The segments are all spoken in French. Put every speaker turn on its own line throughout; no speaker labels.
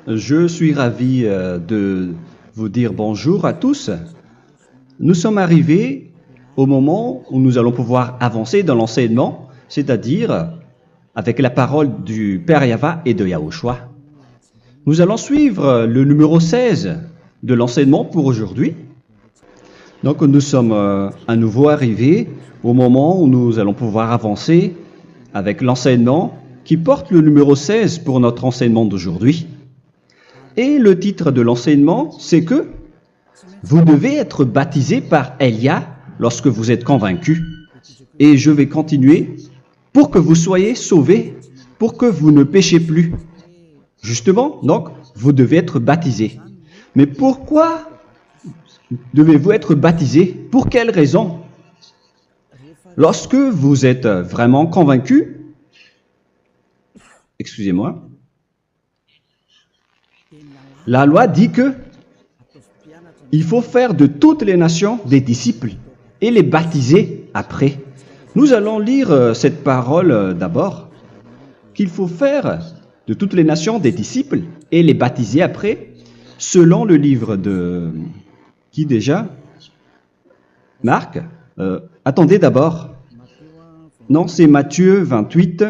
Je suis ravi de vous dire bonjour à tous. Nous sommes arrivés au moment où nous allons pouvoir avancer dans l'enseignement, c'est-à-dire avec la parole du Père Yava et de Yahushua. Nous allons suivre le numéro 16 de l'enseignement pour aujourd'hui. Donc nous sommes à nouveau arrivés au moment où nous allons pouvoir avancer avec l'enseignement qui porte le numéro 16 pour notre enseignement d'aujourd'hui. Et le titre de l'enseignement, c'est que vous devez être baptisé par Elia lorsque vous êtes convaincu. Et je vais continuer pour que vous soyez sauvés, pour que vous ne péchez plus. Justement, donc, vous devez être baptisé. Mais pourquoi devez-vous être baptisé? Pour quelle raison? Lorsque vous êtes vraiment convaincu, excusez-moi, la loi dit que il faut faire de toutes les nations des disciples et les baptiser après. Nous allons lire cette parole d'abord, qu'il faut faire de toutes les nations des disciples et les baptiser après, selon le livre de... Qui déjà? Marc. Attendez d'abord. Non, c'est Matthieu 28.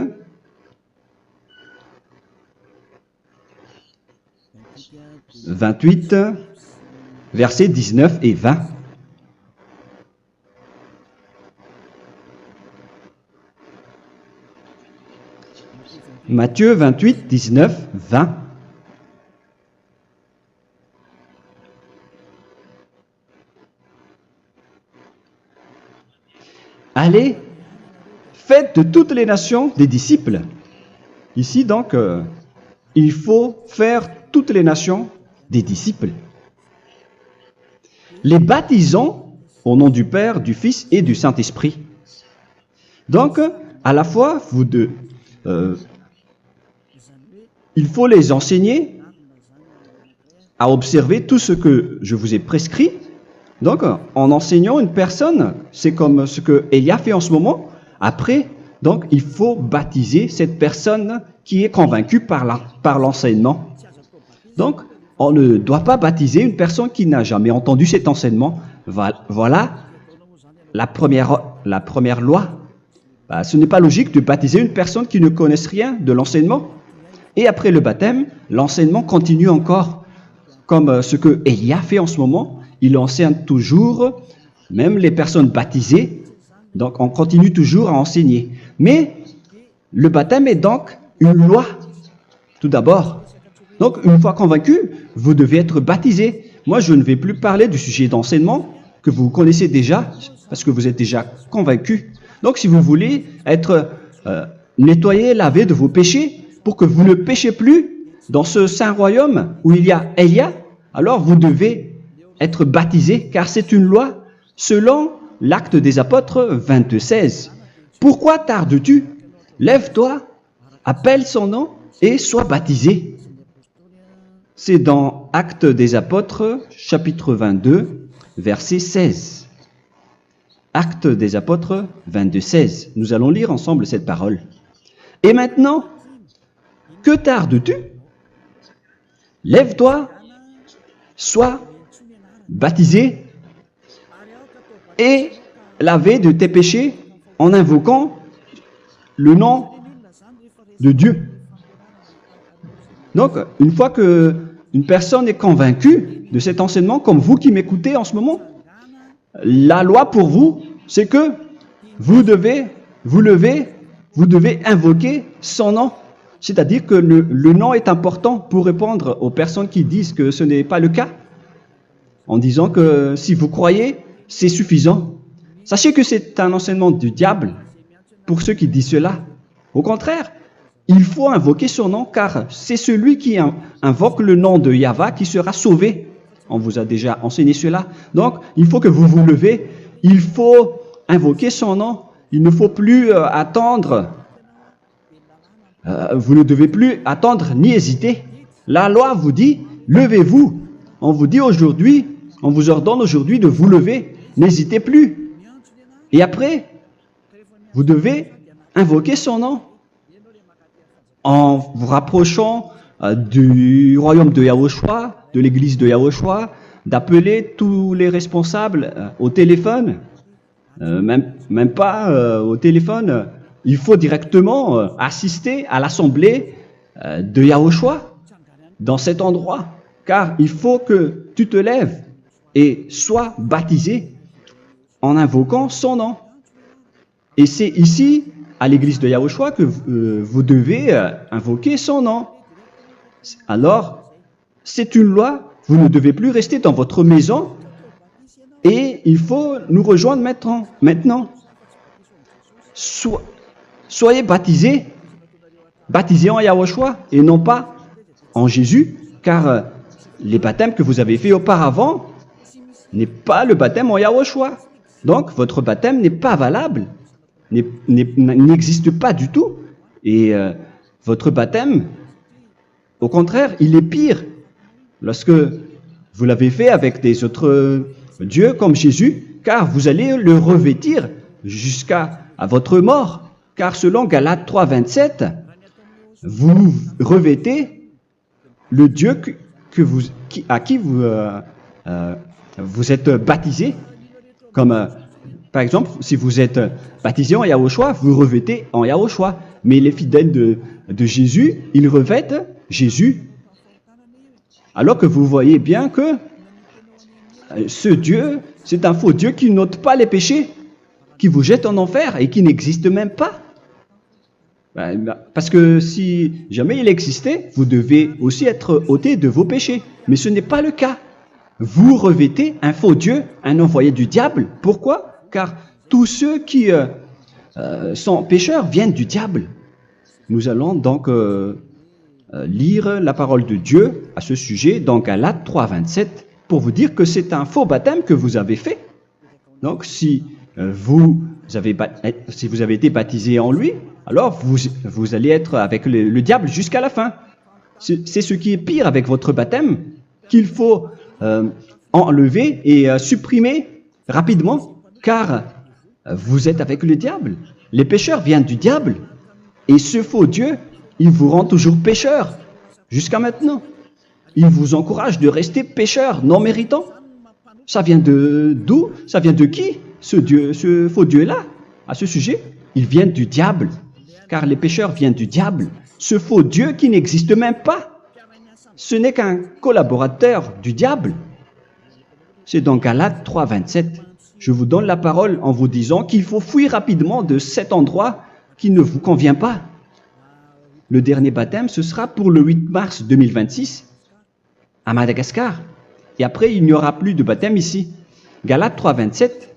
Versets 19 et 20. Matthieu 28, 19, 20. Allez, faites de toutes les nations des disciples. Ici, donc, il faut faire toutes les nations des disciples. Les baptisons au nom du Père, du Fils et du Saint-Esprit. Donc, à la fois, il faut les enseigner à observer tout ce que je vous ai prescrit. Donc, en enseignant une personne, c'est comme ce que Elia fait en ce moment. Après, donc, il faut baptiser cette personne qui est convaincue par l'enseignement. Donc, on ne doit pas baptiser une personne qui n'a jamais entendu cet enseignement. Voilà la première loi. Ce n'est pas logique de baptiser une personne qui ne connaisse rien de l'enseignement. Et après le baptême, l'enseignement continue encore, comme ce que Elia fait en ce moment. Il enseigne toujours, même les personnes baptisées. Donc, on continue toujours à enseigner. Mais le baptême est donc une loi, tout d'abord. Donc, une fois convaincu, vous devez être baptisé. Moi, je ne vais plus parler du sujet d'enseignement que vous connaissez déjà, parce que vous êtes déjà convaincu. Donc, si vous voulez être nettoyé, lavé de vos péchés, pour que vous ne péchez plus dans ce saint royaume où il y a Elia, alors vous devez être baptisé, car c'est une loi selon l'Acte des Apôtres 22:16. Pourquoi tardes-tu? Lève-toi, appelle son nom et sois baptisé. C'est dans Actes des Apôtres, chapitre 22, verset 16. Actes des Apôtres 22:16. Nous allons lire ensemble cette parole. Et maintenant, que tardes-tu? Lève-toi, sois baptisé et lavé de tes péchés en invoquant le nom de Dieu. Donc, une fois qu'une personne est convaincue de cet enseignement, comme vous qui m'écoutez en ce moment, la loi pour vous, c'est que vous devez invoquer son nom. C'est-à-dire que le nom est important pour répondre aux personnes qui disent que ce n'est pas le cas, en disant que si vous croyez, c'est suffisant. Sachez que c'est un enseignement du diable pour ceux qui disent cela. Au contraire, il faut invoquer son nom, car c'est celui qui invoque le nom de Yahva qui sera sauvé. On vous a déjà enseigné cela. Donc, il faut que vous vous levez, il faut invoquer son nom. Il ne faut plus attendre. Vous ne devez plus attendre ni hésiter. La loi vous dit, levez-vous. On vous dit aujourd'hui, on vous ordonne aujourd'hui de vous lever. N'hésitez plus. Et après, vous devez invoquer son nom en vous rapprochant du royaume de Yahushua, de l'église de Yahushua, d'appeler tous les responsables au téléphone, même pas au téléphone. Il faut directement assister à l'assemblée de Yahushua dans cet endroit, car il faut que tu te lèves et sois baptisé en invoquant son nom. Et c'est ici, à l'église de Yahushua, que vous devez invoquer son nom. Alors, c'est une loi, vous ne devez plus rester dans votre maison et il faut nous rejoindre maintenant. Soyez baptisés en Yahushua et non pas en Jésus, car les baptêmes que vous avez faits auparavant n'est pas le baptême en Yahushua. Donc, votre baptême n'est pas valable, n'existe pas du tout. Et votre baptême, au contraire, il est pire. Lorsque vous l'avez fait avec des autres dieux comme Jésus, car vous allez le revêtir jusqu'à votre mort. Car selon Galates 3, 27, vous revêtez le Dieu à qui vous êtes baptisé. Comme par exemple, si vous êtes baptisé en Yahushua, vous revêtez en Yahushua. Mais les fidèles de Jésus, ils revêtent Jésus. Alors que vous voyez bien que ce Dieu, c'est un faux Dieu qui n'ôte pas les péchés, qui vous jette en enfer et qui n'existe même pas. Parce que si jamais il existait, vous devez aussi être ôté de vos péchés. Mais ce n'est pas le cas. Vous revêtez un faux Dieu, un envoyé du diable. Pourquoi? Car tous ceux qui sont pécheurs viennent du diable. Nous allons donc lire la parole de Dieu à ce sujet dans Galates 3, 27 pour vous dire que c'est un faux baptême que vous avez fait. Donc si vous avez été baptisé en lui, alors vous allez être avec le diable jusqu'à la fin. C'est ce qui est pire avec votre baptême qu'il faut enlever et supprimer rapidement, car vous êtes avec le diable. Les pécheurs viennent du diable et ce faux Dieu, il vous rend toujours pécheur jusqu'à maintenant. Il vous encourage de rester pécheur non méritant. Ça vient d'où? Ça vient de qui? Ce faux Dieu-là, à ce sujet, ils viennent du diable, car les pécheurs viennent du diable. Ce faux Dieu qui n'existe même pas, ce n'est qu'un collaborateur du diable. C'est dans Galates 3, 27. Je vous donne la parole en vous disant qu'il faut fuir rapidement de cet endroit qui ne vous convient pas. Le dernier baptême, ce sera pour le 8 mars 2026 à Madagascar. Et après, il n'y aura plus de baptême ici. Galates 3, 27.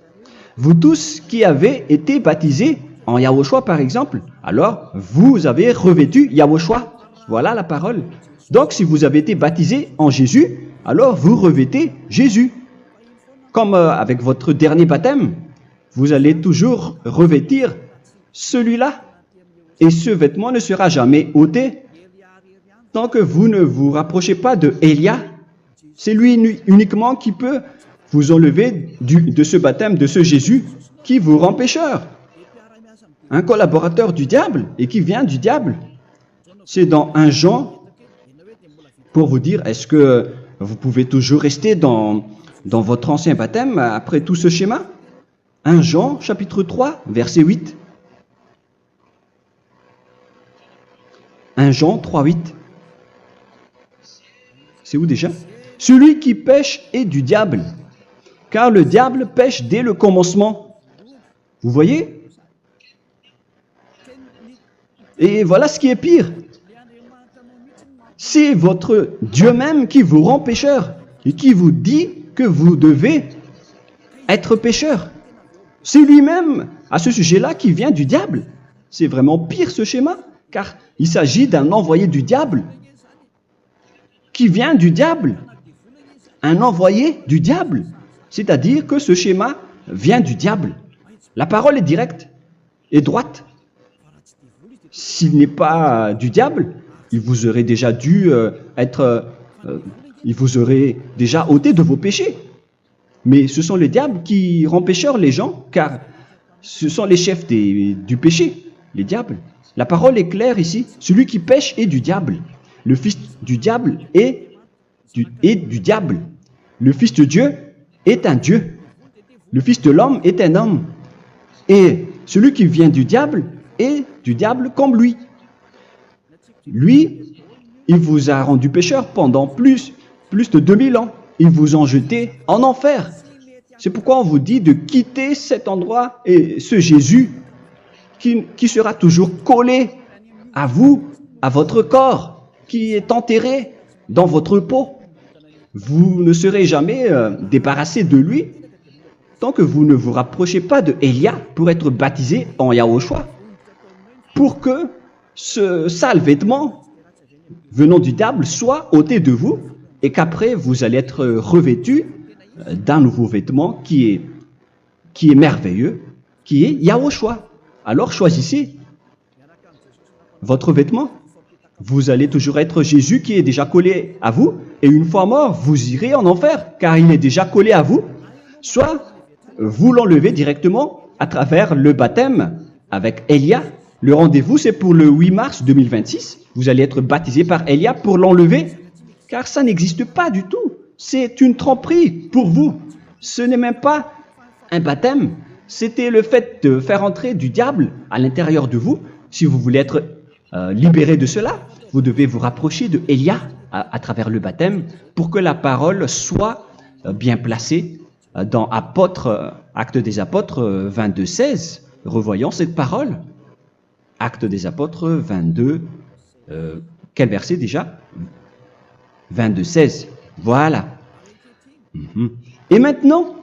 Vous tous qui avez été baptisés en Yahushua, par exemple, alors vous avez revêtu Yahushua. Voilà la parole. Donc, si vous avez été baptisés en Jésus, alors vous revêtez Jésus. Comme avec votre dernier baptême, vous allez toujours revêtir celui-là. Et ce vêtement ne sera jamais ôté tant que vous ne vous rapprochez pas de Élia. C'est lui uniquement qui peut vous enlever de ce baptême, de ce Jésus qui vous rend pécheur. Un collaborateur du diable et qui vient du diable. C'est dans 1 Jean, pour vous dire, est-ce que vous pouvez toujours rester dans votre ancien baptême après tout ce schéma? 1 Jean, chapitre 3, verset 8. 1 Jean 3, 8. C'est où déjà? Celui qui pêche est du diable, car le diable pêche dès le commencement. Vous voyez? Et voilà ce qui est pire. C'est votre Dieu même qui vous rend pécheur et qui vous dit que vous devez être pécheur. C'est lui-même, à ce sujet-là, qui vient du diable. C'est vraiment pire ce schéma, car il s'agit d'un envoyé du diable qui vient du diable. Un envoyé du diable. C'est-à-dire que ce schéma vient du diable. La parole est directe et droite. S'il n'est pas du diable, il vous aurait déjà dû il vous aurait déjà ôté de vos péchés. Mais ce sont les diables qui rendent pécheurs les gens, car ce sont les chefs du péché, les diables. La parole est claire ici, celui qui pêche est du diable. Le fils du diable est du diable. Le fils de Dieu est un Dieu. Le fils de l'homme est un homme. Et celui qui vient du diable est du diable comme lui. Lui, il vous a rendu pécheur pendant plus de 2000 ans. Il vous a jeté en enfer. C'est pourquoi on vous dit de quitter cet endroit et ce Jésus qui sera toujours collé à vous, à votre corps, qui est enterré dans votre peau. Vous ne serez jamais débarrassé de lui tant que vous ne vous rapprochez pas de Élia pour être baptisé en Yahushua, pour que ce sale vêtement venant du diable soit ôté de vous et qu'après vous allez être revêtu d'un nouveau vêtement qui est merveilleux, qui est Yahushua. Alors choisissez votre vêtement. Vous allez toujours être Jésus qui est déjà collé à vous, et une fois mort, vous irez en enfer, car il est déjà collé à vous. Soit vous l'enlevez directement à travers le baptême avec Élia. Le rendez-vous, c'est pour le 8 mars 2026. Vous allez être baptisé par Élia pour l'enlever, car ça n'existe pas du tout. C'est une tromperie pour vous. Ce n'est même pas un baptême. C'était le fait de faire entrer du diable à l'intérieur de vous. Si vous voulez être libéré de cela, vous devez vous rapprocher de Élia à travers le baptême pour que la parole soit bien placée dans Actes des Apôtres 22:16. Revoyons cette parole. Actes des Apôtres 22, quel verset déjà? 22:16. Voilà. Et maintenant,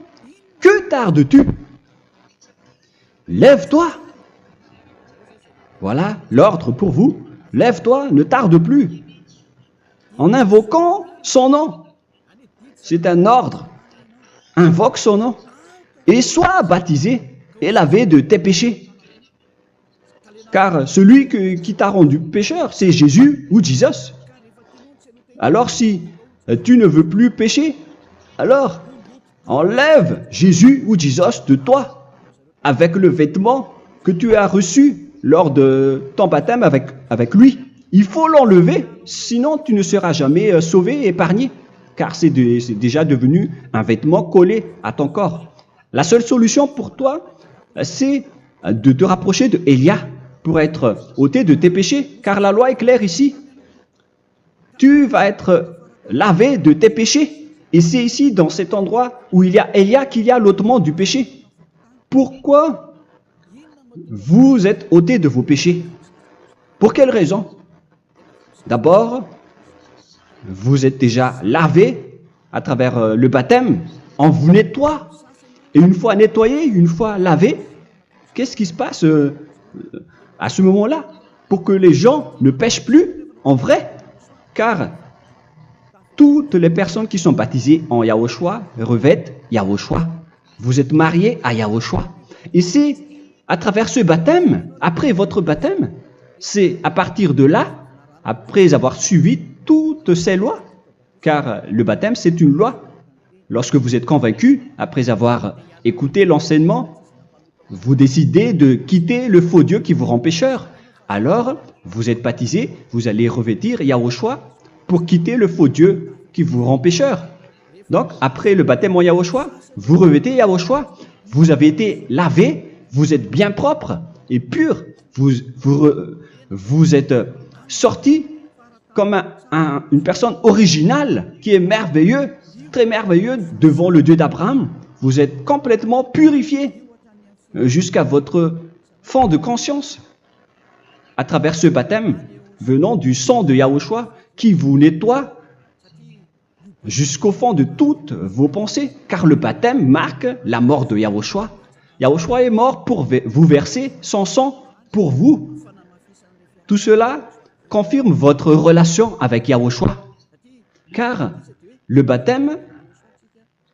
que tardes-tu? Lève-toi. Voilà l'ordre pour vous. Lève-toi, ne tarde plus. En invoquant son nom. C'est un ordre. Invoque son nom. Et sois baptisé et lavé de tes péchés. Car celui qui t'a rendu pécheur, c'est Jésus ou Jesus. Alors si tu ne veux plus pécher, alors enlève Jésus ou Jesus de toi avec le vêtement que tu as reçu lors de ton baptême avec lui. Il faut l'enlever, sinon tu ne seras jamais sauvé, épargné, car c'est déjà devenu un vêtement collé à ton corps. La seule solution pour toi, c'est de te rapprocher de Élia pour être ôté de tes péchés, car la loi est claire ici. Tu vas être lavé de tes péchés, et c'est ici, dans cet endroit où il y a Élia, qu'il y a l'ôtement du péché. Pourquoi vous êtes ôté de vos péchés? Pour quelle raison? D'abord, vous êtes déjà lavé à travers le baptême. On vous nettoie. Et une fois nettoyé, une fois lavé, qu'est-ce qui se passe à ce moment-là? Pour que les gens ne pêchent plus en vrai. Car toutes les personnes qui sont baptisées en Yahushua revêtent Yahushua. Vous êtes mariés à Yahushua. Et c'est à travers ce baptême, après votre baptême, c'est à partir de là, après avoir suivi toutes ces lois, car le baptême c'est une loi. Lorsque vous êtes convaincu, après avoir écouté l'enseignement, vous décidez de quitter le faux Dieu qui vous rend pécheur. Alors, vous êtes baptisé, vous allez revêtir Yahushua pour quitter le faux Dieu qui vous rend pécheur. Donc, après le baptême en Yahushua, vous revêtez Yahushua. Vous avez été lavé, vous êtes bien propre et pur. Vous êtes sorti comme une personne originale qui est merveilleux, très merveilleux devant le Dieu d'Abraham. Vous êtes complètement purifié jusqu'à votre fond de conscience à travers ce baptême venant du sang de Yahushua qui vous nettoie jusqu'au fond de toutes vos pensées, car le baptême marque la mort de Yahushua. Yahushua est mort pour vous verser son sang pour vous. Tout cela confirme votre relation avec Yahushua, car le baptême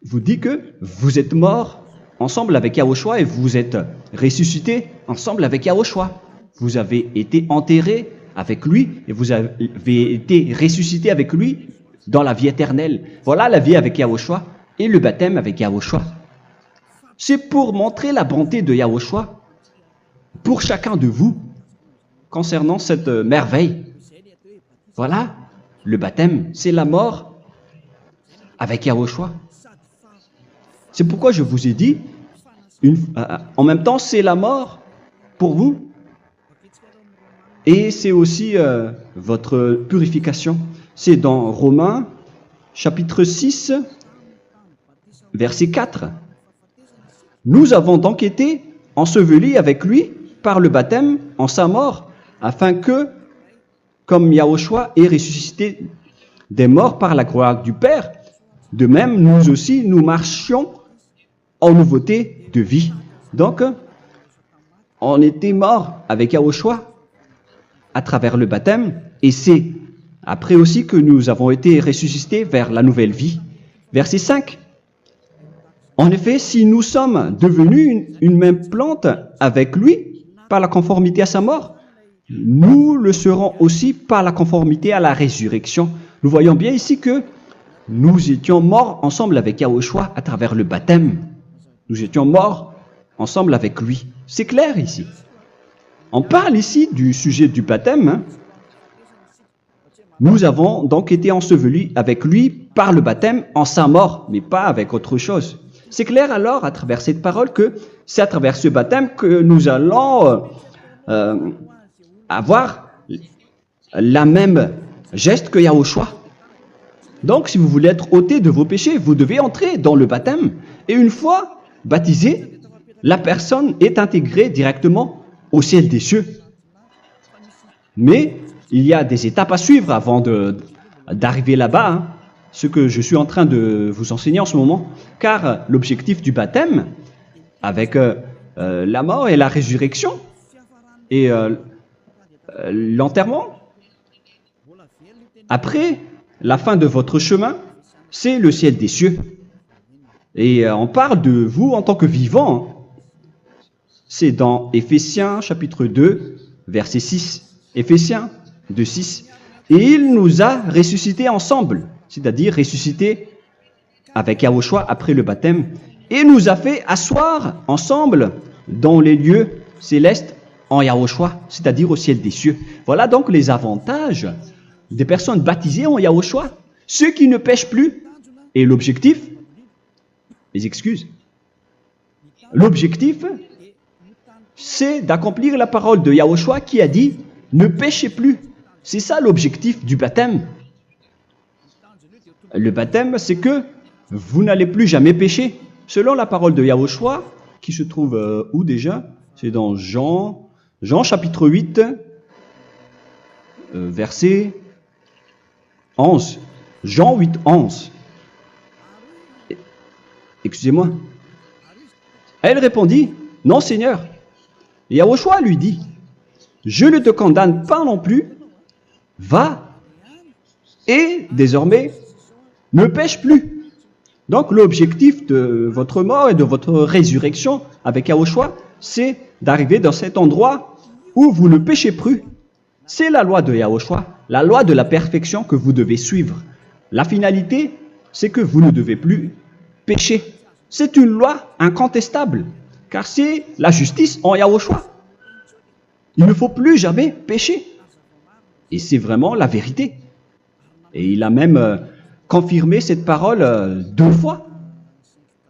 vous dit que vous êtes mort ensemble avec Yahushua et vous êtes ressuscité ensemble avec Yahushua. Vous avez été enterré avec lui et vous avez été ressuscité avec lui dans la vie éternelle. Voilà la vie avec Yahushua et le baptême avec Yahushua. C'est pour montrer la bonté de Yahushua pour chacun de vous concernant cette merveille. Voilà le baptême, c'est la mort avec Yahushua. C'est pourquoi je vous ai dit, en même temps, c'est la mort pour vous et c'est aussi votre purification. C'est dans Romains, chapitre 6, verset 4. Nous avons donc été ensevelis avec lui par le baptême en sa mort, afin que, comme Yahushua est ressuscité des morts par la gloire du Père, de même, nous aussi, nous marchions en nouveauté de vie. Donc, on était morts avec Yahushua à travers le baptême, et c'est après aussi que nous avons été ressuscités vers la nouvelle vie. Verset 5. En effet, si nous sommes devenus une même plante avec lui par la conformité à sa mort, nous le serons aussi par la conformité à la résurrection. Nous voyons bien ici que nous étions morts ensemble avec Yahushua à travers le baptême. Nous étions morts ensemble avec lui. C'est clair ici. On parle ici du sujet du baptême. Nous avons donc été ensevelis avec lui par le baptême en sa mort, mais pas avec autre chose. C'est clair alors à travers cette parole que c'est à travers ce baptême que nous allons avoir la même geste que Yahushua. Donc si vous voulez être ôté de vos péchés, vous devez entrer dans le baptême. Et une fois baptisé, la personne est intégrée directement au ciel des cieux. Mais il y a des étapes à suivre avant d'arriver là-bas, hein, ce que je suis en train de vous enseigner en ce moment, car l'objectif du baptême, avec la mort et la résurrection, et l'enterrement, après la fin de votre chemin, c'est le ciel des cieux. Et on parle de vous en tant que vivant. C'est dans Éphésiens chapitre 2, verset 6. Éphésiens 2, 6. Et il nous a ressuscités ensemble, c'est-à-dire ressuscités avec Yahushua après le baptême, et nous a fait asseoir ensemble dans les lieux célestes en Yahushua, c'est-à-dire au ciel des cieux. Voilà donc les avantages des personnes baptisées en Yahushua, ceux qui ne pêchent plus. Et l'objectif, mes excuses, l'objectif, c'est d'accomplir la parole de Yahushua qui a dit « Ne péchez plus ». C'est ça l'objectif du baptême. Le baptême, c'est que vous n'allez plus jamais pécher. Selon la parole de Yahushua, qui se trouve où déjà? C'est dans Jean chapitre 8, verset 11. Jean 8, 11. Excusez-moi. Elle répondit, « Non, Seigneur. » Et Yahushua lui dit, « Je ne te condamne pas non plus. Va et désormais ne pêche plus. » Donc l'objectif de votre mort et de votre résurrection avec Yahushua, c'est d'arriver dans cet endroit où vous ne péchez plus. C'est la loi de Yahushua, la loi de la perfection que vous devez suivre. La finalité, c'est que vous ne devez plus pécher. C'est une loi incontestable, car c'est la justice en Yahushua. Il ne faut plus jamais pécher. Et c'est vraiment la vérité. Et il a même confirmé cette parole 2 fois,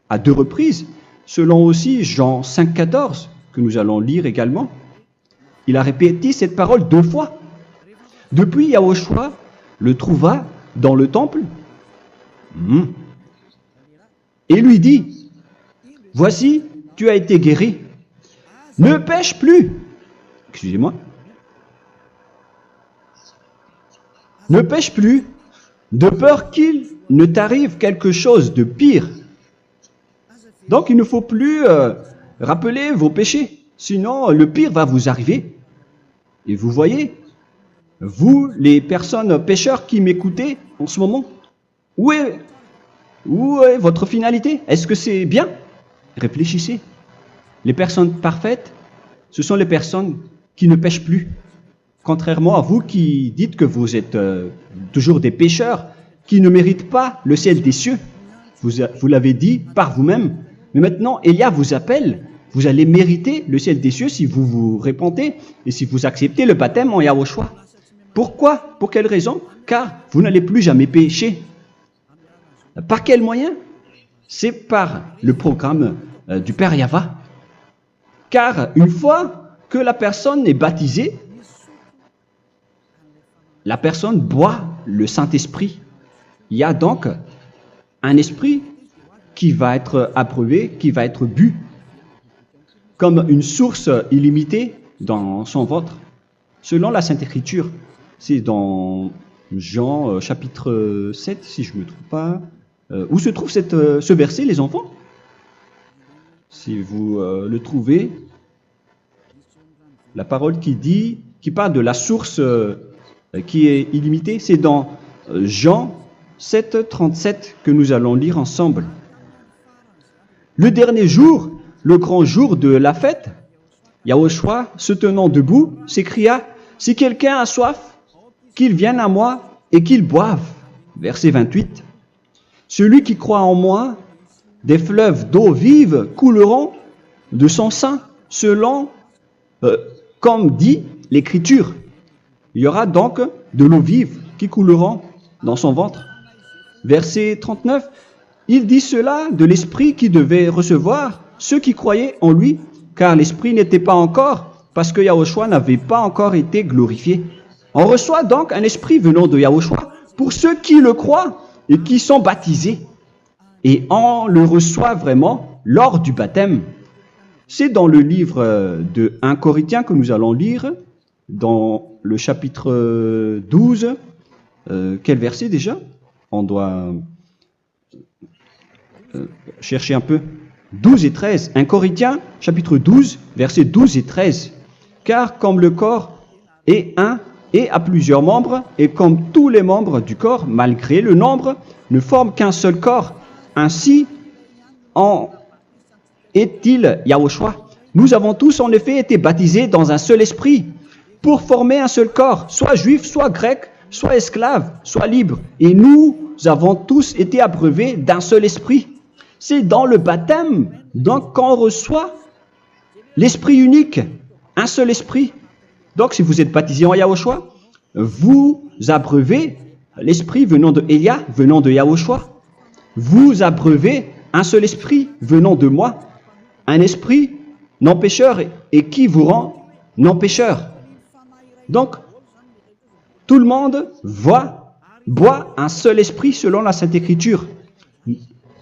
à 2 reprises, selon aussi Jean 5, 14, que nous allons lire également. Il a répété cette parole 2 fois. Depuis, Yahushua le trouva dans le temple et lui dit, « Voici, tu as été guéri. Ne pêche plus. » Excusez-moi. Ne pêche plus, de peur qu'il ne t'arrive quelque chose de pire. Donc il ne faut plus rappeler vos péchés, sinon le pire va vous arriver. Et vous voyez, vous, les personnes pécheurs qui m'écoutez en ce moment, où est votre finalité? Est-ce que c'est bien? Réfléchissez. Les personnes parfaites, ce sont les personnes qui ne pêchent plus. Contrairement à vous qui dites que vous êtes toujours des pécheurs, qui ne méritent pas le ciel des cieux. Vous l'avez dit par vous-même. Mais maintenant, Élia vous appelle. Vous allez mériter le ciel des cieux si vous vous repentez et si vous acceptez le baptême en Yahushua. Pourquoi? Pour quelle raison? car vous n'allez plus jamais pécher. Par quel moyen? C'est par le programme du Père Yahva. Car une fois que la personne est baptisée, la personne boit le Saint-Esprit. Il y a donc un esprit qui va être approuvé, qui va être bu, comme une source illimitée dans son ventre, selon la Sainte Écriture. C'est dans Jean chapitre 7, si je ne me trompe pas. Où se trouve ce verset, les enfants? Si vous le trouvez, la parole qui parle de la source qui est illimitée, c'est dans Jean 7, 37 que nous allons lire ensemble. Le dernier jour, le grand jour de la fête, Yahushua, se tenant debout, s'écria, « Si quelqu'un a soif, qu'il vienne à moi et qu'il boive. » Verset 28. « Celui qui croit en moi, des fleuves d'eau vive couleront de son sein, selon, comme dit l'Écriture. » Il y aura donc de l'eau vive qui couleront dans son ventre. Verset 39. Il dit cela de l'Esprit qui devait recevoir ceux qui croyaient en lui, car l'Esprit n'était pas encore, parce que Yahushua n'avait pas encore été glorifié. On reçoit donc un Esprit venant de Yahushua pour ceux qui le croient et qui sont baptisés. Et on le reçoit vraiment lors du baptême. C'est dans le livre de 1 Corinthiens que nous allons lire, dans le chapitre 12. Quel verset déjà? On doit chercher un peu. 12 et 13. 1 Corinthiens, chapitre 12, versets 12 et 13. Car comme le corps est un et a plusieurs membres, et comme tous les membres du corps, malgré le nombre, ne forment qu'un seul corps, ainsi en est-il Yahushua. Nous avons tous en effet été baptisés dans un seul esprit, pour former un seul corps, soit juif, soit grec, soit esclave, soit libre. Et nous avons tous été abreuvés d'un seul esprit. C'est dans le baptême, donc qu'on reçoit l'esprit unique, un seul esprit. Donc si vous êtes baptisé en Yahushua, vous abreuvez l'esprit venant de Elia, venant de Yahushua. Vous abreuvez un seul esprit venant de moi, un esprit non pécheur et qui vous rend non pécheur. Donc, tout le monde boit un seul esprit selon la Sainte Écriture.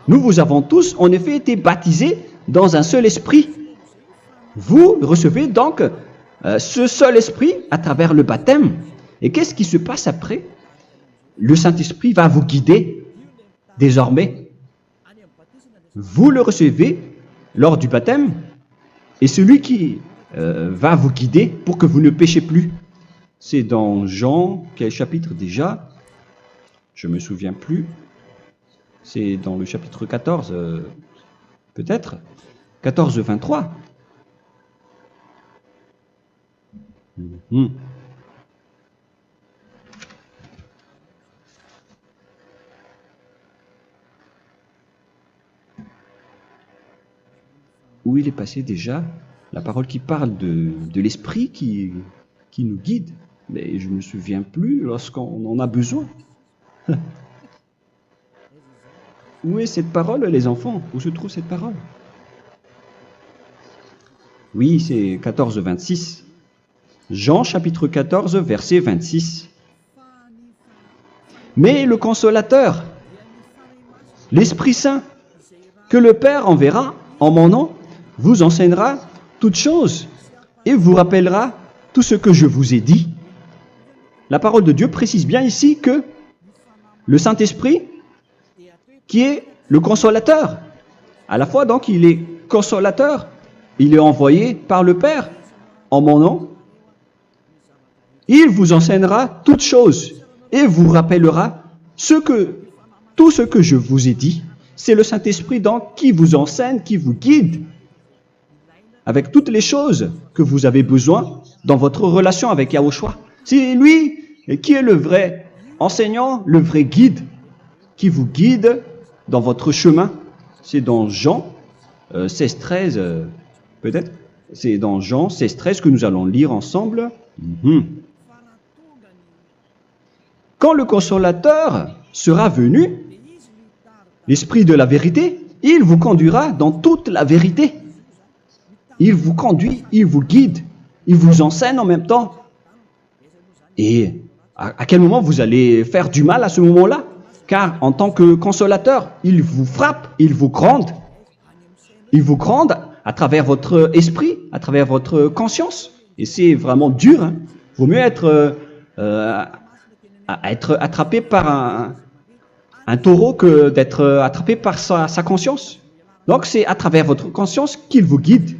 Nous vous avons tous en effet été baptisés dans un seul esprit. Vous recevez donc ce seul esprit à travers le baptême. Et qu'est-ce qui se passe après? Le Saint-Esprit va vous guider désormais. Vous le recevez lors du baptême et celui qui va vous guider pour que vous ne péchez plus. C'est dans Jean, quel chapitre déjà? Je ne me souviens plus. C'est dans le chapitre 14, peut-être 14, 23. Où il est passé déjà la parole qui parle de l'esprit qui nous guide. Mais je ne me souviens plus lorsqu'on en a besoin. Où est cette parole, les enfants? Où se trouve cette parole? Oui, c'est 14, 26. Jean chapitre 14, verset 26. Mais le consolateur, l'Esprit Saint, que le Père enverra en mon nom, vous enseignera toutes choses et vous rappellera tout ce que je vous ai dit. La parole de Dieu précise bien ici que le Saint-Esprit, qui est le consolateur, à la fois donc il est consolateur, il est envoyé par le Père en mon nom, il vous enseignera toutes choses et vous rappellera tout ce que je vous ai dit. C'est le Saint-Esprit donc qui vous enseigne, qui vous guide avec toutes les choses que vous avez besoin dans votre relation avec Yahushua. C'est lui qui est le vrai enseignant, le vrai guide, qui vous guide dans votre chemin. C'est dans Jean 16, 13, peut-être. C'est dans Jean 16, 13 que nous allons lire ensemble. quand le consolateur sera venu, l'Esprit de la vérité, il vous conduira dans toute la vérité. Il vous conduit, il vous guide, il vous enseigne en même temps. Et à quel moment vous allez faire du mal à ce moment-là? Car en tant que consolateur, il vous frappe, il vous gronde. Il vous gronde à travers votre esprit, à travers votre conscience. Et c'est vraiment dur. Hein. Vaut mieux être attrapé par un taureau que d'être attrapé par sa conscience. Donc c'est à travers votre conscience qu'il vous guide.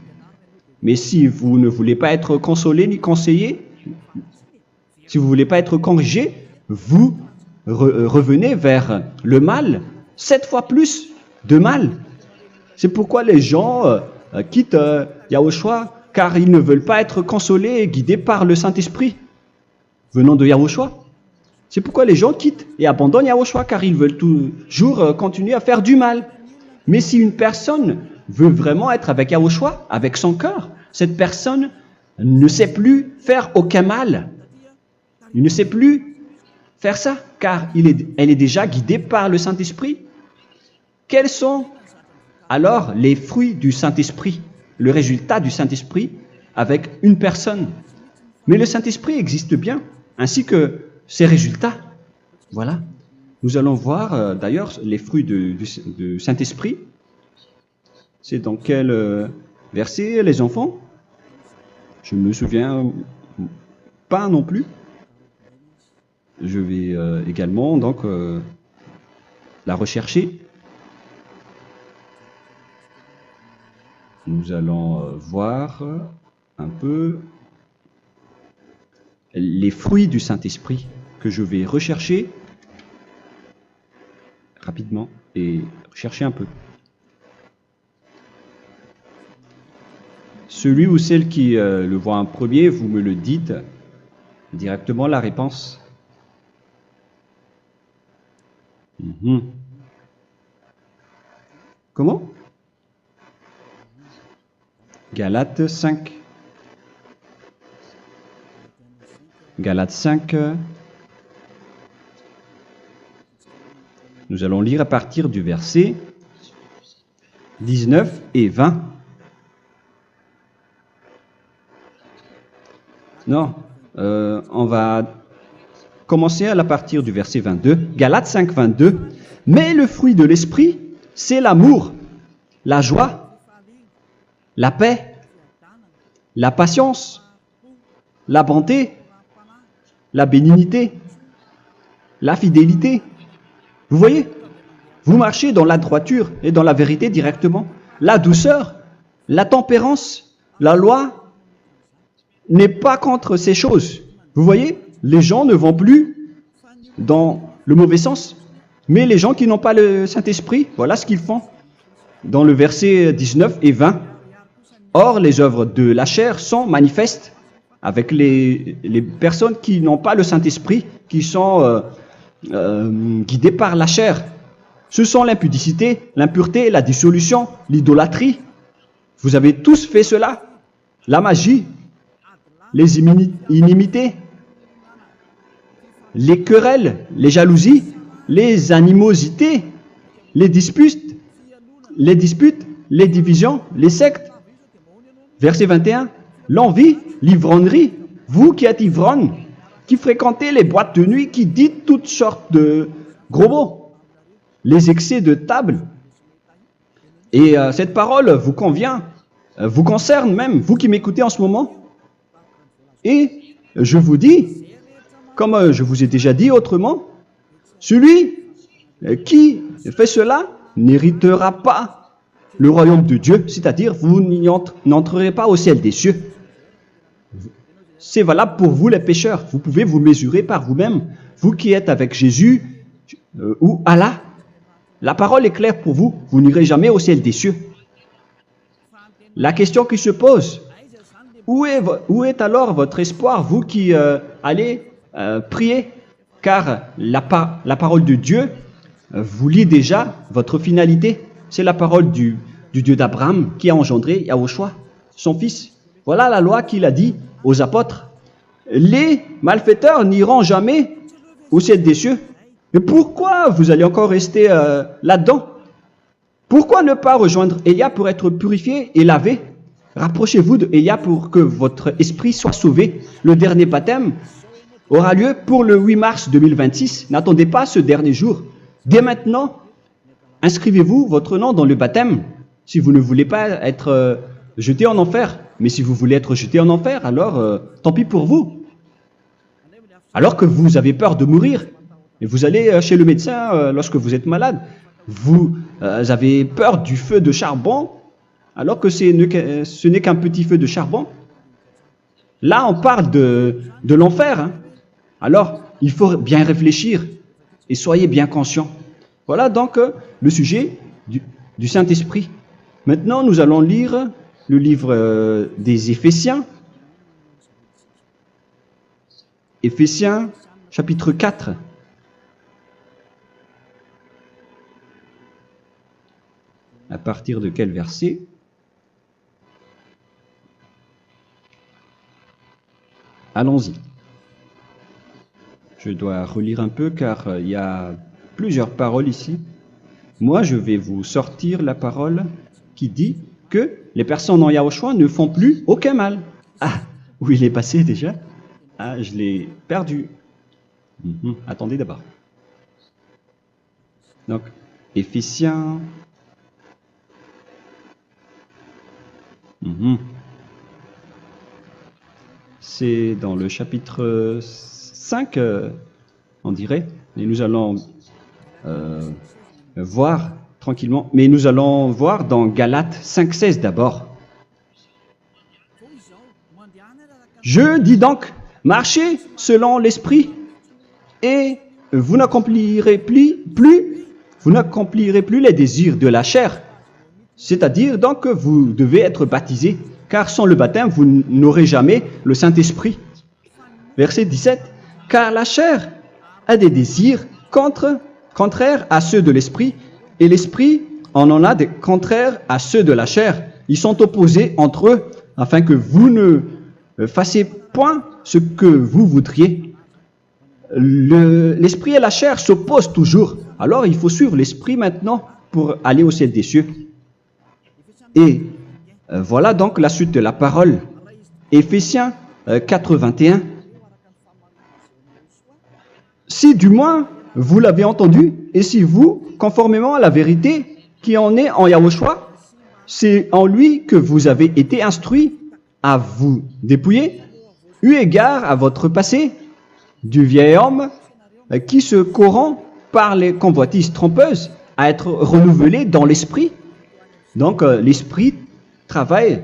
Mais si vous ne voulez pas être consolé ni conseillé, si vous ne voulez pas être corrigé, vous revenez vers le mal, 7 fois plus de mal. C'est pourquoi les gens quittent Yahushua, car ils ne veulent pas être consolés et guidés par le Saint-Esprit venant de Yahushua. C'est pourquoi les gens quittent et abandonnent Yahushua, car ils veulent toujours continuer à faire du mal. Mais si une personne veut vraiment être avec Yahushua, avec son cœur, cette personne ne sait plus faire aucun mal. Il ne sait plus faire ça, car elle est déjà guidée par le Saint-Esprit. Quels sont alors les fruits du Saint-Esprit, le résultat du Saint-Esprit avec une personne? Mais le Saint-Esprit existe bien, ainsi que ses résultats. Voilà. Nous allons voir d'ailleurs les fruits du Saint-Esprit. C'est dans quel verset, les enfants? Je ne me souviens pas non plus. Je vais également donc la rechercher. Nous allons voir un peu les fruits du Saint-Esprit que je vais rechercher rapidement et chercher un peu. Celui ou celle qui le voit en premier, vous me le dites directement la réponse. Comment? Galates 5. Galates 5. Nous allons lire à partir du verset 19 et 20. Non, on va commencer à partir du verset 22. Galates 5, 22. Mais le fruit de l'esprit, c'est l'amour, la joie, la paix, la patience, la bonté, la bénignité, la fidélité. Vous voyez? Vous marchez dans la droiture et dans la vérité directement. La douceur, la tempérance, la loi n'est pas contre ces choses. Vous voyez? Les gens ne vont plus dans le mauvais sens. Mais les gens qui n'ont pas le Saint-Esprit, voilà ce qu'ils font. Dans le verset 19 et 20. Or, les œuvres de la chair sont manifestes avec les personnes qui n'ont pas le Saint-Esprit, qui sont guidées par la chair. Ce sont l'impudicité, l'impureté, la dissolution, l'idolâtrie. Vous avez tous fait cela. La magie, les inimités, les querelles, les jalousies, les animosités, les disputes, les divisions, les sectes. Verset 21, l'envie, l'ivrognerie, vous qui êtes ivrognes, qui fréquentez les boîtes de nuit, qui dites toutes sortes de gros mots, les excès de table. Et cette parole vous convient, vous concerne même, vous qui m'écoutez en ce moment. Et je vous dis, comme je vous ai déjà dit autrement, celui qui fait cela n'héritera pas le royaume de Dieu, c'est-à-dire vous n'entrerez pas au ciel des cieux. C'est valable pour vous les pécheurs. Vous pouvez vous mesurer par vous-même, vous qui êtes avec Jésus ou Allah. La parole est claire pour vous, vous n'irez jamais au ciel des cieux. La question qui se pose, où est alors votre espoir, vous qui allez prier? Car la parole de Dieu vous lit déjà votre finalité. C'est la parole du Dieu d'Abraham qui a engendré Yahushua, son fils. Voilà la loi qu'il a dit aux apôtres. Les malfaiteurs n'iront jamais au ciel des cieux. Mais pourquoi vous allez encore rester là-dedans? Pourquoi ne pas rejoindre Élia pour être purifié et lavé? Rapprochez-vous d'Élia pour que votre esprit soit sauvé. Le dernier baptême aura lieu pour le 8 mars 2026. N'attendez pas ce dernier jour. Dès maintenant, inscrivez-vous votre nom dans le baptême si vous ne voulez pas être jeté en enfer. Mais si vous voulez être jeté en enfer, alors tant pis pour vous. Alors que vous avez peur de mourir, et vous allez chez le médecin lorsque vous êtes malade, vous avez peur du feu de charbon, alors que ce n'est qu'un petit feu de charbon. Là, on parle de l'enfer. Hein. Alors, il faut bien réfléchir et soyez bien conscients. Voilà donc le sujet du Saint-Esprit. Maintenant, nous allons lire le livre des Éphésiens. Éphésiens, chapitre 4. À partir de quel verset? Allons-y. Je dois relire un peu car il y a plusieurs paroles ici. Moi, je vais vous sortir la parole qui dit que les personnes en Yahushua ne font plus aucun mal. Ah, où il est passé déjà? Ah, je l'ai perdu. Attendez d'abord. Donc, Éphésiens. C'est dans le chapitre 5, on dirait. Et nous allons voir tranquillement. Mais nous allons voir dans Galates 5,16 d'abord. Je dis donc, marchez selon l'esprit, et vous n'accomplirez plus les désirs de la chair. C'est-à-dire donc que vous devez être baptisé, car sans le baptême, vous n'aurez jamais le Saint-Esprit. Verset 17. Car la chair a des désirs contraires à ceux de l'esprit, et l'esprit en a des contraires à ceux de la chair. Ils sont opposés entre eux, afin que vous ne fassiez point ce que vous voudriez. L'esprit et la chair s'opposent toujours. Alors il faut suivre l'esprit maintenant pour aller au ciel des cieux. Et voilà donc la suite de la parole. Éphésiens 4:21. Si du moins vous l'avez entendu, et si vous, conformément à la vérité qui en est en Yahushua, c'est en lui que vous avez été instruits à vous dépouiller, eu égard à votre passé, du vieil homme qui se corrompt par les convoitises trompeuses, à être renouvelé dans l'esprit. Donc l'esprit travaille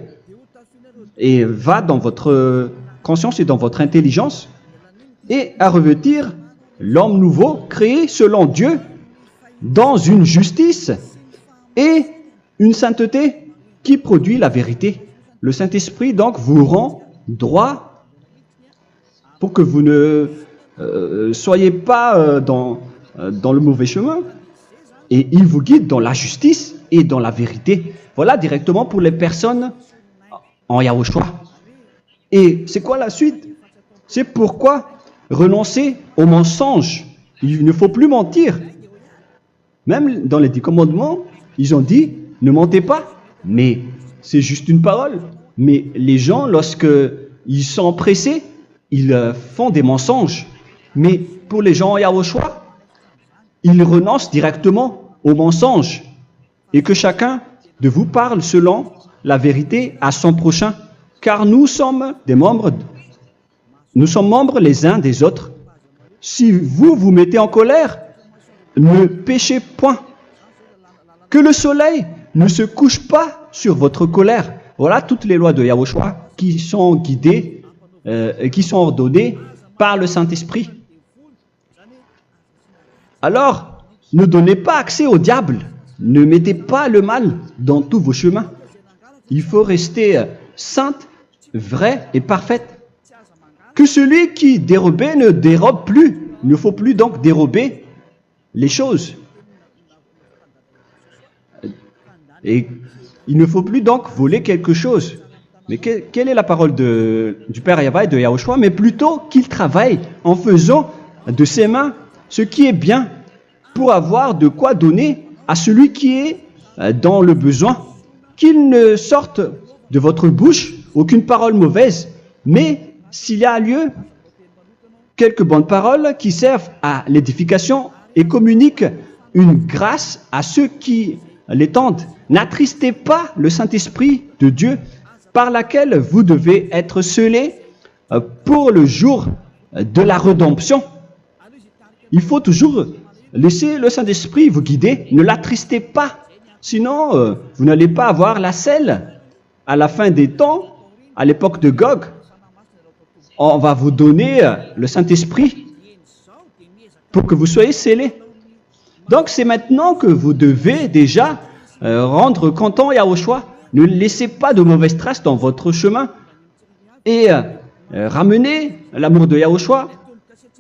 et va dans votre conscience et dans votre intelligence, et à revêtir l'homme nouveau créé selon Dieu dans une justice et une sainteté qui produit la vérité. Le Saint-Esprit donc vous rend droit pour que vous ne soyez pas dans le mauvais chemin, et il vous guide dans la justice et dans la vérité. Voilà directement pour les personnes en Yahushua. Et c'est quoi la suite? C'est pourquoi renoncer au mensonge. Il ne faut plus mentir. Même dans les 10 commandements, ils ont dit ne mentez pas. Mais c'est juste une parole. Mais les gens, lorsque ils sont pressés, ils font des mensonges. Mais pour les gens en Yahushua, ils renoncent directement au mensonge. Et que chacun de vous parle selon la vérité à son prochain. Car nous sommes membres les uns des autres. Si vous vous mettez en colère, ne péchez point. Que le soleil ne se couche pas sur votre colère. Voilà toutes les lois de Yahushua qui sont guidées et qui sont ordonnées par le Saint-Esprit. Alors, ne donnez pas accès au diable. Ne mettez pas le mal dans tous vos chemins. Il faut rester sainte, vraie et parfaite. Que celui qui dérobait ne dérobe plus. Il ne faut plus donc dérober les choses. Et il ne faut plus donc voler quelque chose. Mais quelle est la parole du Père Yahweh et de Yahushua? Mais plutôt qu'il travaille en faisant de ses mains ce qui est bien pour avoir de quoi donner à celui qui est dans le besoin. Qu'il ne sorte de votre bouche aucune parole mauvaise, mais s'il y a lieu, quelques bonnes paroles qui servent à l'édification et communiquent une grâce à ceux qui l'étendent. N'attristez pas le Saint-Esprit de Dieu par laquelle vous devez être scellés pour le jour de la rédemption. Il faut toujours laisser le Saint-Esprit vous guider, ne l'attristez pas, sinon vous n'allez pas avoir la selle. À la fin des temps, à l'époque de Gog, on va vous donner le Saint-Esprit pour que vous soyez scellés. Donc c'est maintenant que vous devez déjà rendre content Yahushua. Ne laissez pas de mauvaises traces dans votre chemin et ramenez l'amour de Yahushua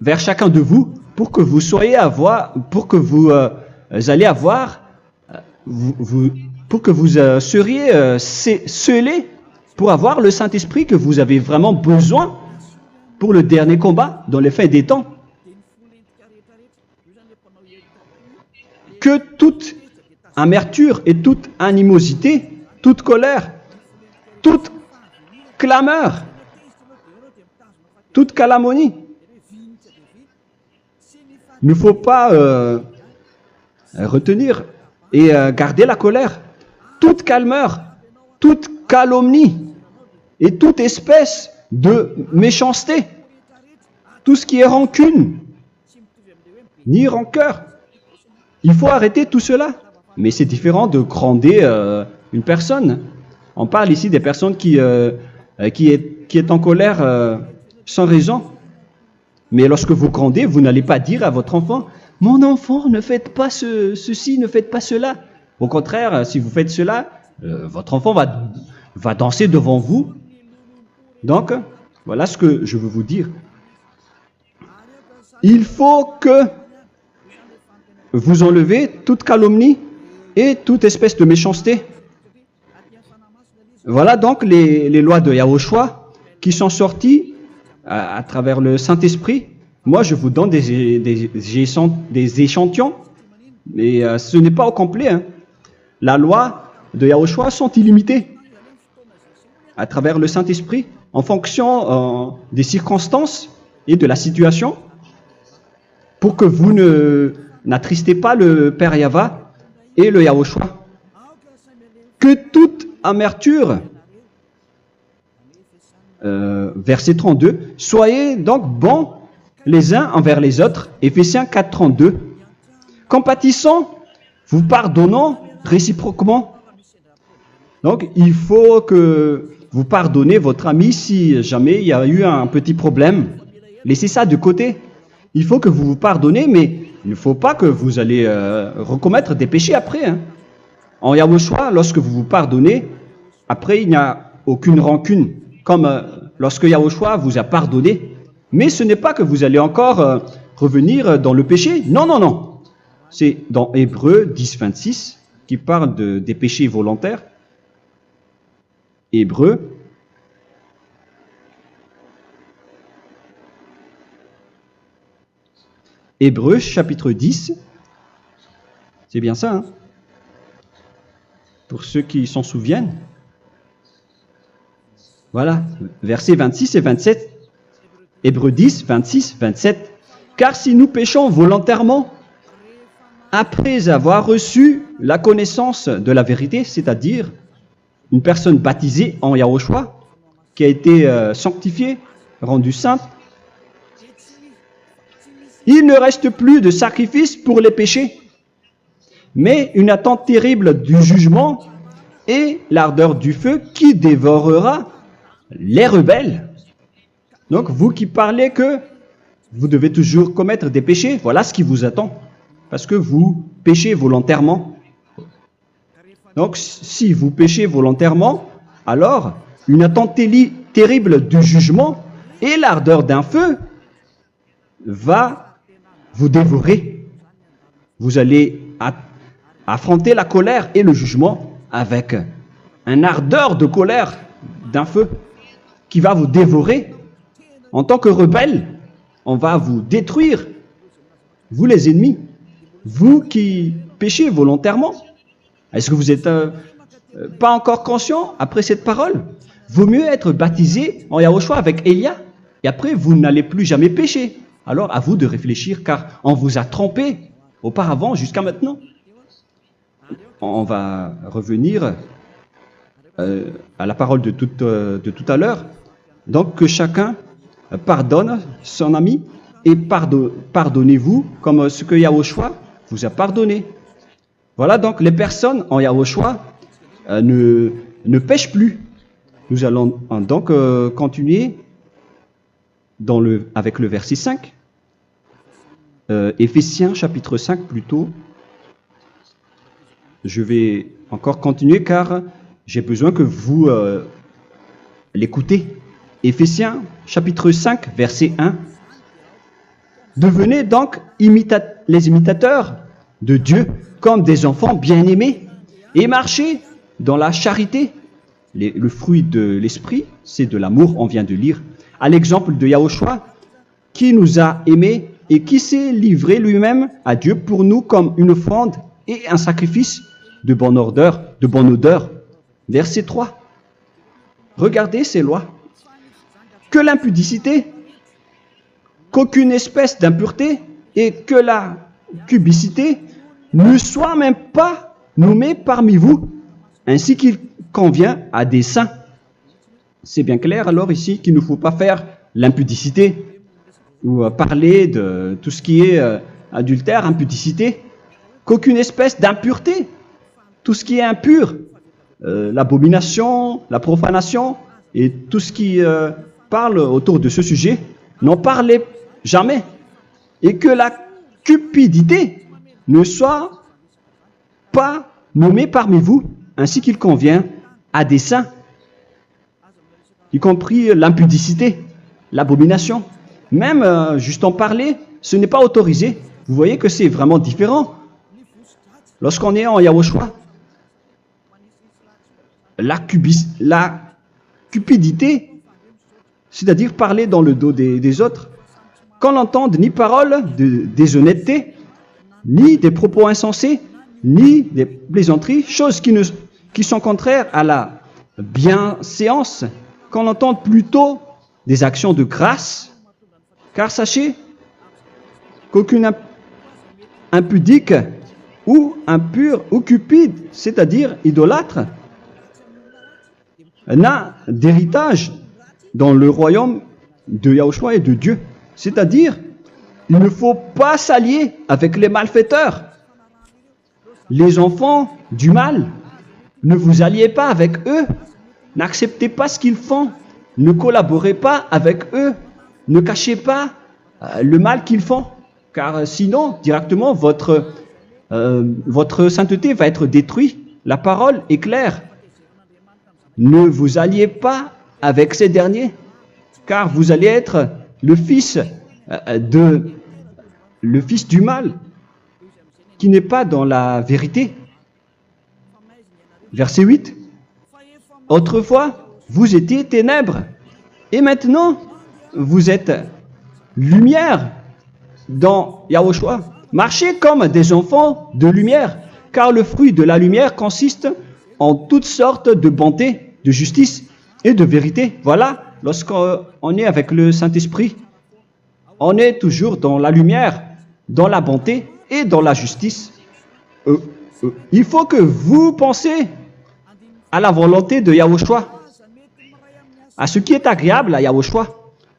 vers chacun de vous pour que vous soyez pour que vous seriez scellés pour avoir le Saint-Esprit que vous avez vraiment besoin pour le dernier combat dans les fins des temps. Que toute amertume et toute animosité, toute colère, toute clameur, toute calomnie, il ne faut pas retenir et garder la colère, toute calmeur, toute calomnie et toute espèce de méchanceté, tout ce qui est rancune, ni rancœur. Il faut arrêter tout cela. Mais c'est différent de gronder une personne. On parle ici des personnes qui est en colère sans raison. Mais lorsque vous grondez, vous n'allez pas dire à votre enfant « Mon enfant, ne faites pas ceci, ne faites pas cela ». Au contraire, si vous faites cela, votre enfant va danser devant vous. Donc, voilà ce que je veux vous dire. Il faut que vous enlevez toute calomnie et toute espèce de méchanceté. Voilà donc les lois de Yahushua qui sont sorties à travers le Saint-Esprit. Moi, je vous donne des échantillons, mais ce n'est pas au complet. Hein. La loi de Yahushua sont illimitées à travers le Saint-Esprit en fonction des circonstances et de la situation pour que vous n'attristez pas le Père Yahva et le Yahushua. Que toute amertume, verset 32, soyez donc bons les uns envers les autres, Éphésiens 4, 32, compatissant, vous pardonnant réciproquement. Donc, il faut que vous pardonnez votre ami si jamais il y a eu un petit problème. Laissez ça de côté. Il faut que vous vous pardonnez, mais il ne faut pas que vous allez recommettre des péchés après. Hein. En Yahushua, lorsque vous vous pardonnez, après il n'y a aucune rancune, comme lorsque Yahushua vous a pardonné. Mais ce n'est pas que vous allez encore revenir dans le péché. Non, non, non. C'est dans Hébreux 10, 26 qui parle des péchés volontaires. Hébreux. Hébreux chapitre 10. C'est bien ça, hein? Pour ceux qui s'en souviennent. Voilà, versets 26 et 27. Hébreux 10, 26, 27. Car si nous péchons volontairement, après avoir reçu la connaissance de la vérité, c'est-à-dire une personne baptisée en Yahushua, qui a été sanctifiée, rendue sainte, il ne reste plus de sacrifice pour les péchés, mais une attente terrible du jugement et l'ardeur du feu qui dévorera les rebelles. Donc, vous qui parlez que vous devez toujours commettre des péchés, voilà ce qui vous attend, parce que vous péchez volontairement. Donc, si vous péchez volontairement, alors une attente terrible du jugement et l'ardeur d'un feu va vous dévorer. Vous allez affronter la colère et le jugement avec une ardeur de colère d'un feu qui va vous dévorer. En tant que rebelle, on va vous détruire vous les ennemis, vous qui péchez volontairement. Est-ce que vous n'êtes pas encore conscient après cette parole? Vaut mieux être baptisé en Yahushua avec Elia, et après vous n'allez plus jamais pécher. Alors à vous de réfléchir, car on vous a trompé auparavant jusqu'à maintenant. On va revenir à la parole de tout à l'heure. Donc que chacun pardonne son ami et pardonnez-vous comme ce que Yahushua vous a pardonné. Voilà donc les personnes en Yahushua ne pêchent plus. Nous allons donc continuer avec le verset 5. Éphésiens chapitre 5 plutôt. Je vais encore continuer car j'ai besoin que vous l'écoutez. Éphésiens chapitre 5 verset 1. Devenez donc les imitateurs de Dieu comme des enfants bien-aimés et marchez dans la charité. Le fruit de l'esprit, c'est de l'amour, on vient de lire, à l'exemple de Yahushua qui nous a aimés et qui s'est livré lui-même à Dieu pour nous comme une offrande et un sacrifice de bonne odeur. Verset 3. Regardez ces lois. Que l'impudicité, qu'aucune espèce d'impureté et que la cubicité ne soit même pas nommée parmi vous, ainsi qu'il convient à des saints. C'est bien clair alors ici qu'il ne faut pas faire l'impudicité ou parler de tout ce qui est adultère, impudicité, qu'aucune espèce d'impureté, tout ce qui est impur, l'abomination, la profanation et tout ce qui parle autour de ce sujet, n'en parlez jamais. Et que la cupidité ne soit pas nommée parmi vous, ainsi qu'il convient à des saints, y compris l'impudicité, l'abomination. Même juste en parler, ce n'est pas autorisé. Vous voyez que c'est vraiment différent. Lorsqu'on est en Yahushua, la cupidité, c'est-à-dire parler dans le dos des autres, qu'on n'entende ni parole de déshonnêteté, ni des propos insensés, ni des plaisanteries, choses qui sont contraires à la bienséance, qu'on entende plutôt des actions de grâce, car sachez qu'aucune impudique ou impure ou cupide, c'est-à-dire idolâtre, n'a d'héritage dans le royaume de Yahushua et de Dieu. C'est-à-dire, il ne faut pas s'allier avec les malfaiteurs. Les enfants du mal, ne vous alliez pas avec eux. N'acceptez pas ce qu'ils font. Ne collaborez pas avec eux. Ne cachez pas le mal qu'ils font. Car sinon, directement, votre sainteté va être détruite. La parole est claire. Ne vous alliez pas avec ces derniers, car vous allez être le fils du mal, qui n'est pas dans la vérité. Verset 8. Autrefois, vous étiez ténèbres, et maintenant, vous êtes lumière dans Yahushua. Marchez comme des enfants de lumière, car le fruit de la lumière consiste en toutes sortes de bonté, de justice et de vérité. Voilà, lorsqu'on est avec le Saint-Esprit, on est toujours dans la lumière, dans la bonté et dans la justice. Il faut que vous pensiez à la volonté de Yahushua, à ce qui est agréable à Yahushua.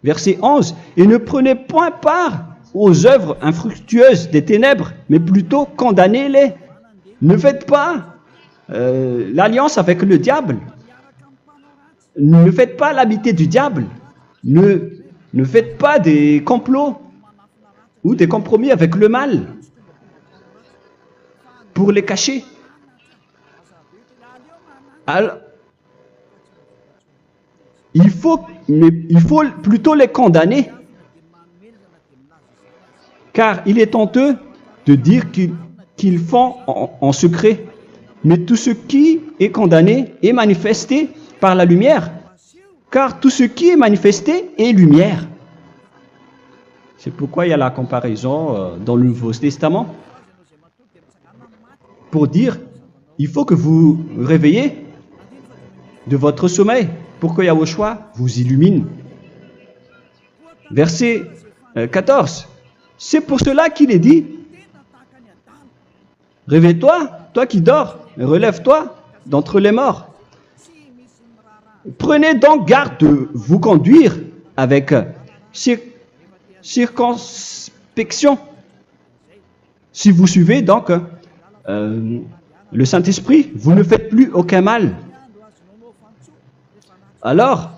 Verset 11. Et ne prenez point part aux œuvres infructueuses des ténèbres, mais plutôt condamnez-les. Ne faites pas l'alliance avec le diable. Ne faites pas l'amitié du diable. Ne faites pas des complots ou des compromis avec le mal pour les cacher. Alors, il faut plutôt les condamner, car il est honteux de dire qu'ils font en secret. Mais tout ce qui est condamné est manifesté par la lumière, car tout ce qui est manifesté est lumière. C'est pourquoi il y a la comparaison dans le Nouveau Testament pour dire, il faut que vous réveillez de votre sommeil pour que Yahushua vous illumine. Verset 14. C'est pour cela qu'il est dit, réveille-toi, toi qui dors, relève-toi d'entre les morts. Prenez donc garde de vous conduire avec circonspection. Si vous suivez donc le Saint-Esprit, vous ne faites plus aucun mal. Alors,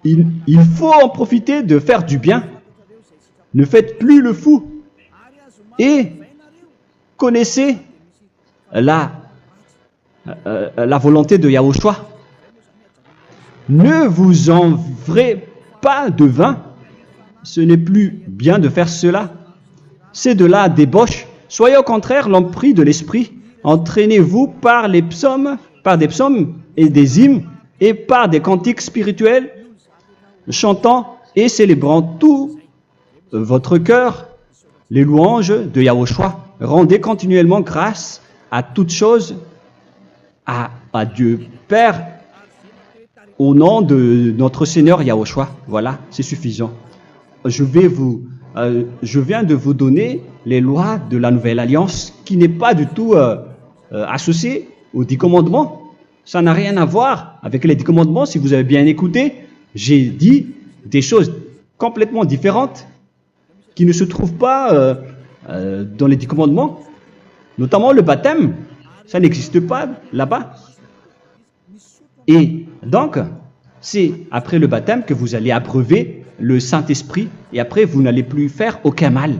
il faut en profiter de faire du bien. Ne faites plus le fou. Et connaissez la volonté de Yahushua. Ne vous envrez pas de vin. Ce n'est plus bien de faire cela. C'est de la débauche. Soyez au contraire l'empris de l'esprit. Entraînez-vous par des psaumes et des hymnes et par des cantiques spirituels, chantant et célébrant tout votre cœur les louanges de Yahushua. Rendez continuellement grâce à toutes choses à Dieu Père au nom de notre Seigneur Yahushua. Voilà, c'est suffisant. Je viens de vous donner les lois de la Nouvelle Alliance qui n'est pas du tout associée aux 10 commandements. Ça n'a rien à voir avec les 10 commandements. Si vous avez bien écouté, j'ai dit des choses complètement différentes qui ne se trouvent pas dans les 10 commandements. Notamment le baptême, ça n'existe pas là-bas. Et donc, c'est après le baptême que vous allez abreuver le Saint-Esprit et après vous n'allez plus faire aucun mal.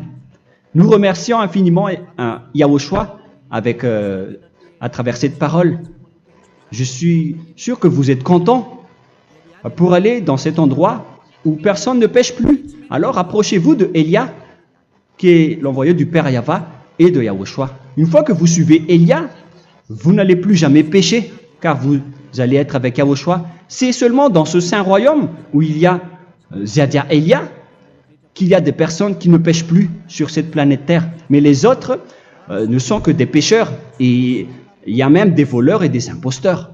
Nous remercions infiniment Yahushua à travers cette parole. Je suis sûr que vous êtes contents pour aller dans cet endroit où personne ne pêche plus. Alors approchez-vous de Élia, qui est l'envoyé du Père Yahva et de Yahushua. Une fois que vous suivez Élia, vous n'allez plus jamais pécher, car vous allez être avec Yahushua. C'est seulement dans ce saint royaume où il y a Ziadia Elia qu'il y a des personnes qui ne pêchent plus sur cette planète Terre. Mais les autres ne sont que des pécheurs et il y a même des voleurs et des imposteurs.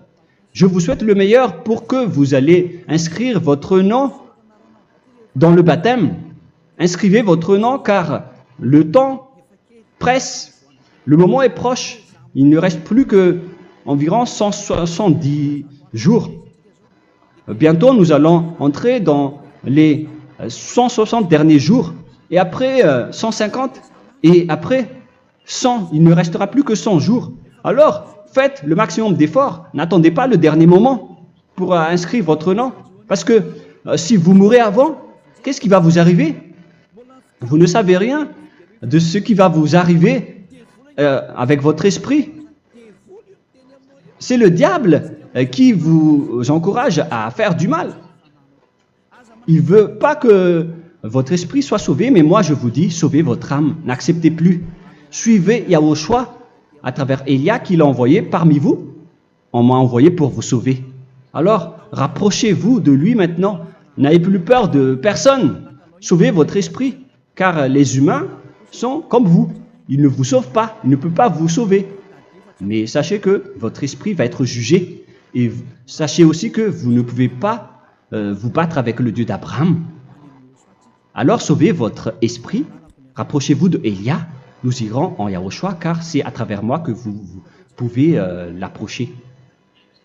Je vous souhaite le meilleur pour que vous allez inscrire votre nom dans le baptême. Inscrivez votre nom car le temps presse, le moment est proche. Il ne reste plus que environ 170 jours. Bientôt, nous allons entrer dans les 160 derniers jours, et après 150, et après 100. Il ne restera plus que 100 jours. Alors, faites le maximum d'efforts. N'attendez pas le dernier moment pour inscrire votre nom. Parce que si vous mourrez avant, qu'est-ce qui va vous arriver? Vous ne savez rien de ce qui va vous arriver avec votre esprit. C'est le diable qui vous encourage à faire du mal. Il ne veut pas que votre esprit soit sauvé, mais moi je vous dis, sauvez votre âme, n'acceptez plus. Suivez Yahushua à travers Élia qu'il a envoyé parmi vous. On m'a envoyé pour vous sauver. Alors, rapprochez-vous de lui maintenant. N'ayez plus peur de personne. Sauvez votre esprit, car les humains sont comme vous. Ils ne vous sauvent pas, ils ne peuvent pas vous sauver. Mais sachez que votre esprit va être jugé. Et sachez aussi que vous ne pouvez pas vous battre avec le Dieu d'Abraham. Alors sauvez votre esprit, rapprochez-vous de Élia, nous irons en Yahushua, car c'est à travers moi que vous pouvez l'approcher.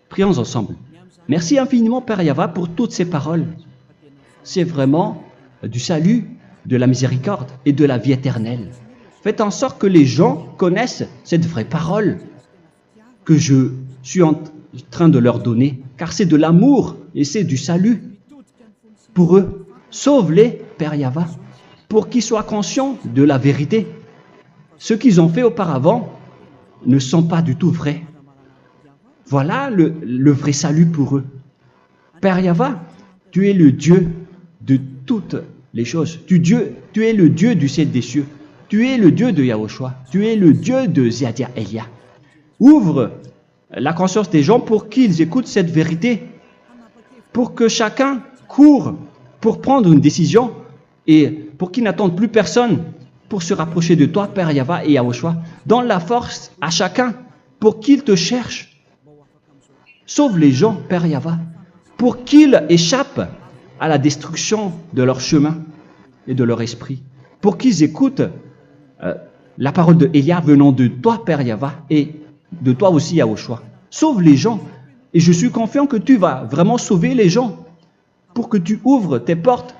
Prions ensemble. Merci infiniment, Père Yahva, pour toutes ces paroles. C'est vraiment du salut, de la miséricorde et de la vie éternelle. Faites en sorte que les gens connaissent cette vraie parole que je suis en train de leur donner, car c'est de l'amour et c'est du salut pour eux. Sauve-les, Père Yahva, pour qu'ils soient conscients de la vérité. Ce qu'ils ont fait auparavant ne sont pas du tout vrais. Voilà le vrai salut pour eux. Père Yahva, tu es le Dieu de toutes les choses. Tu es le Dieu du ciel des cieux. Tu es le Dieu de Yahushua. Tu es le Dieu de Ziadia Elia. Ouvre la conscience des gens pour qu'ils écoutent cette vérité, pour que chacun court pour prendre une décision et pour qu'ils n'attendent plus personne pour se rapprocher de toi, Père Yahweh et Yahushua. Donne la force à chacun pour qu'ils te cherchent. Sauve les gens, Père Yahweh, pour qu'ils échappent à la destruction de leur chemin et de leur esprit, pour qu'ils écoutent la parole de Élia venant de toi, Père Yahweh, et de toi aussi, Yahushua. Sauve les gens, et je suis confiant que tu vas vraiment sauver les gens, pour que tu ouvres tes portes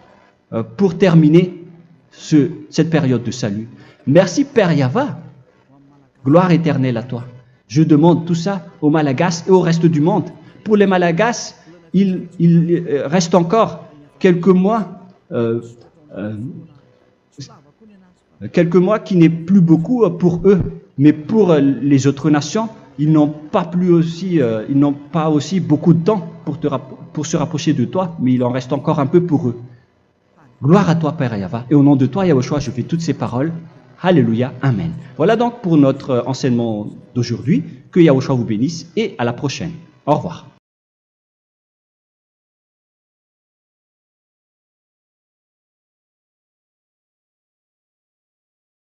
pour terminer cette période de salut. Merci, Père Yahweh. Gloire éternelle à toi. Je demande tout ça aux Malagasy et au reste du monde. Pour les Malagasy, il reste encore quelques mois qui n'est plus beaucoup pour eux, mais pour les autres nations, ils n'ont pas aussi beaucoup de temps pour se rapprocher de toi, mais il en reste encore un peu pour eux. Gloire à toi, Père Yahweh, et au nom de toi, Yahushua, je fais toutes ces paroles. Alléluia, Amen. Voilà donc pour notre enseignement d'aujourd'hui. Que Yahushua vous bénisse et à la prochaine. Au revoir.